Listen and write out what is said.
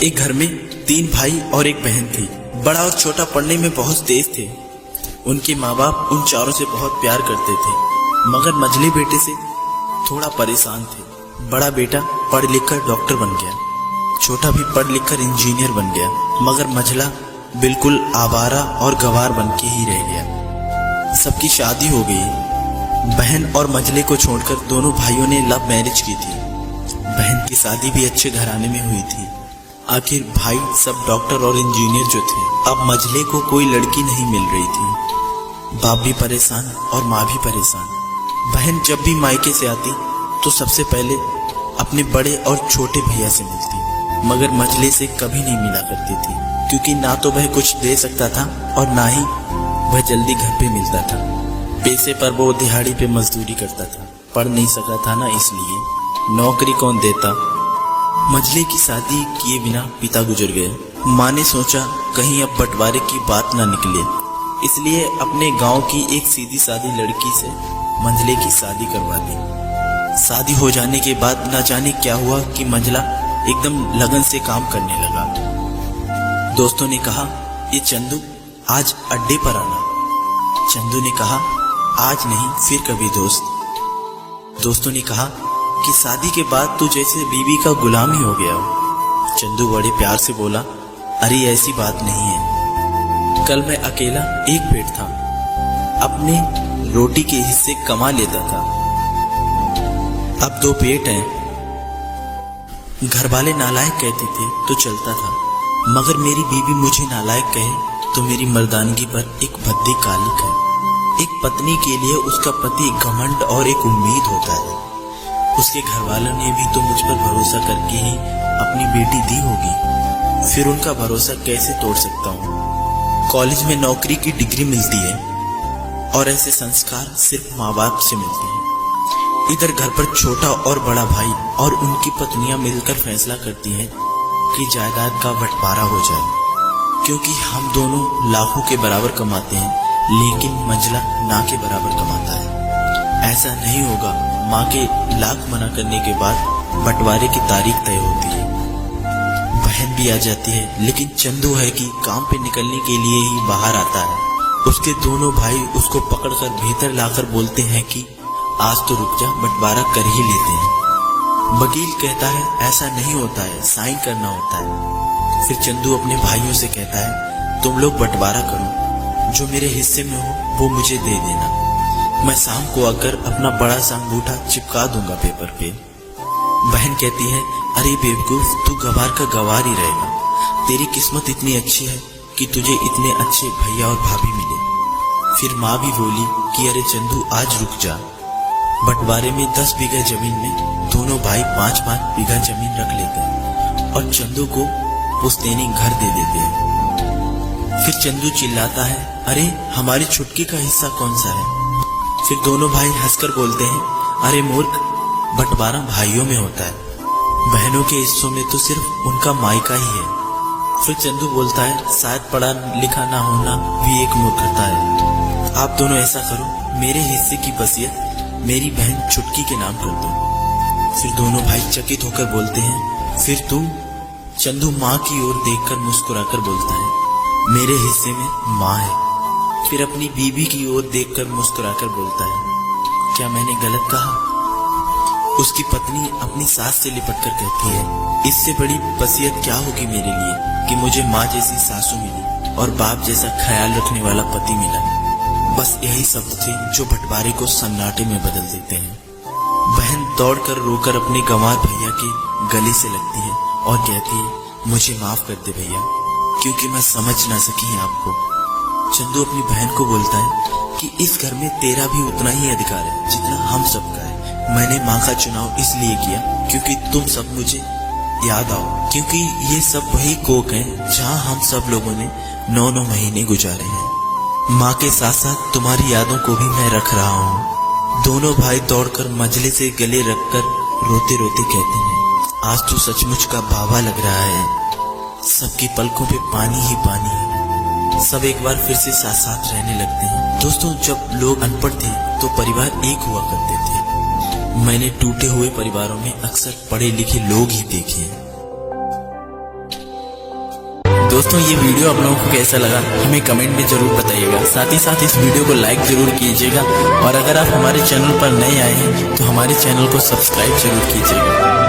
एक घर में 3 भाई और एक बहन थी। बड़ा और छोटा पढ़ने में बहुत तेज थे। उनके माँ बाप उन चारों से बहुत प्यार करते थे, मगर मझले बेटे से थोड़ा परेशान थे। बड़ा बेटा पढ़ लिख कर डॉक्टर बन गया, छोटा भी पढ़ लिख कर इंजीनियर बन गया, मगर मझला बिल्कुल आवारा और गवार बन के ही रह गया। सबकी शादी हो गई। बहन और मझले को छोड़कर दोनों भाइयों ने लव मैरिज की थी। बहन की शादी भी अच्छे घराने में हुई थी। आखिर भाई सब डॉक्टर और इंजीनियर जो थे, अब मझले को कोई लड़की नहीं मिल रही थी। बाप भी परेशान और माँ भी परेशान। बहन जब भी मायके से आती तो सबसे पहले अपने बड़े और छोटे भैया से मिलती, मगर मझले से कभी नहीं मिला करती थी, क्योंकि ना तो वह कुछ दे सकता था और ना ही वह जल्दी घर पे मिलता था। पैसे पर वो दिहाड़ी पे मजदूरी करता था, पढ़ नहीं सका था ना, इसलिए नौकरी कौन देता। मझले की शादी किए बिना पिता गुजर गए। माँ ने सोचा कहीं अब बंटवारे की बात ना निकले, इसलिए अपने गांव की एक सीधी सादी लड़की से मंझले की शादी करवा दी। शादी हो जाने के बाद न जाने क्या हुआ कि मंझला एकदम लगन से काम करने लगा। दोस्तों ने कहा, ये चंदू आज अड्डे पर आना। चंदू ने कहा, आज नहीं फिर कभी दोस्त। दोस्तों ने कहा कि शादी के बाद तू जैसे बीवी का गुलाम ही हो गया हो। चंदू बड़े प्यार से बोला, अरे ऐसी बात नहीं है, कल मैं अकेला एक पेट था, अपने रोटी के हिस्से कमा लेता था, अब 2 पेट हैं। घर वाले नालायक कहते थे तो चलता था, मगर मेरी बीवी मुझे नालायक कहे तो मेरी मर्दानगी पर एक भद्दी कालिक है। एक पत्नी के लिए उसका पति एक घमंड और एक उम्मीद होता है। उसके घर वालों ने भी तो मुझ पर भरोसा करके ही अपनी बेटी दी होगी, फिर उनका भरोसा कैसे तोड़ सकता हूँ। कॉलेज में नौकरी की डिग्री मिलती है और ऐसे संस्कार सिर्फ माँ बाप से मिलते हैं। इधर घर पर छोटा और बड़ा भाई और उनकी पत्नियां मिलकर फैसला करती हैं कि जायदाद का बंटवारा हो जाए, क्योंकि हम दोनों लाखों के बराबर कमाते हैं, लेकिन मंझला ना के बराबर कमाता है। ऐसा नहीं होगा। माँ के लाख मना करने के बाद बंटवारे की तारीख तय होती है। बहन भी आ जाती है, लेकिन चंदू है कि काम पे निकलने के लिए ही बाहर आता है। उसके दोनों भाई उसको पकड़कर भीतर लाकर बोलते हैं कि आज तो रुक जा, बंटवारा कर ही लेते हैं। वकील कहता है ऐसा नहीं होता है, साइन करना होता है। फिर चंदू अपने भाइयों से कहता है, तुम लोग बंटवारा करो, जो मेरे हिस्से में हो वो मुझे दे देना, मैं शाम को आकर अपना बड़ा सा अंगूठा चिपका दूंगा पेपर पे। बहन कहती है, अरे बेवकूफ, तू गवार का गवार ही रहेगा, तेरी किस्मत इतनी अच्छी है कि तुझे इतने अच्छे भैया और भाभी मिले। फिर माँ भी बोली कि अरे चंदू आज रुक जा, बंटवारे में 10 बीघा जमीन में दोनों भाई 5-5 बीघा जमीन रख लेते हैं और चंदू को पुश्तैनी घर दे देते हैं। फिर चंदू चिल्लाता है, अरे हमारी छुटकी का हिस्सा कौन सा है। फिर दोनों भाई हंसकर बोलते हैं, अरे मूर्ख, बंटवारा भाइयों में होता है, बहनों के हिस्सों में तो सिर्फ उनका मायका ही है। फिर चंदू बोलता है, शायद पढ़ा लिखा ना होना भी एक मूर्खता है। आप दोनों ऐसा करो, मेरे हिस्से की वसीयत मेरी बहन छुटकी के नाम कर दो। फिर दोनों भाई चकित होकर बोलते हैं, फिर तू? चंदू माँ की ओर देखकर मुस्कुराकर बोलता है, मेरे हिस्से में माँ है। फिर अपनी बीवी की ओर देखकर मुस्कुराकर बोलता है, क्या मैंने गलत कहा? उसकी पत्नी अपनी सास से लिपटकर कहती है, इससे बड़ी वसीयत क्या होगी मेरे लिए कि मुझे माँ जैसी सासू मिली और बाप जैसा ख्याल रखने वाला पति मिला। बस यही शब्द थे जो बंटवारे को सन्नाटे में बदल देते हैं। बहन दौड़कर रोकर अपने गंवार भैया के गले से लगती है और कहती है, मुझे माफ कर दे भैया, क्योंकि मैं समझ ना सकी आपको। चंदू अपनी बहन को बोलता है कि इस घर में तेरा भी उतना ही अधिकार है जितना हम सबका है। मैंने माँ का चुनाव इसलिए किया क्योंकि तुम सब मुझे याद आओ, क्योंकि ये सब वही कोक है जहाँ हम सब लोगों ने 9-9 महीने गुजारे हैं। माँ के साथ साथ तुम्हारी यादों को भी मैं रख रहा हूँ। दोनों भाई दौड़कर मझले से गले रखकर रोते रोते कहते हैं, आज तो सचमुच का बाबा लग रहा है। सबकी पलकों पे पानी ही पानी है। सब एक बार फिर से साथ साथ रहने लगते हैं। दोस्तों, जब लोग अनपढ़ थे तो परिवार एक हुआ करते थे। मैंने टूटे हुए परिवारों में अक्सर पढ़े लिखे लोग ही देखे हैं। दोस्तों ये वीडियो आप लोगों को कैसा लगा हमें कमेंट में जरूर बताइएगा। साथ ही साथ इस वीडियो को लाइक जरूर कीजिएगा और अगर आप हमारे चैनल पर नए आए हैं तो हमारे चैनल को सब्सक्राइब जरूर कीजिएगा।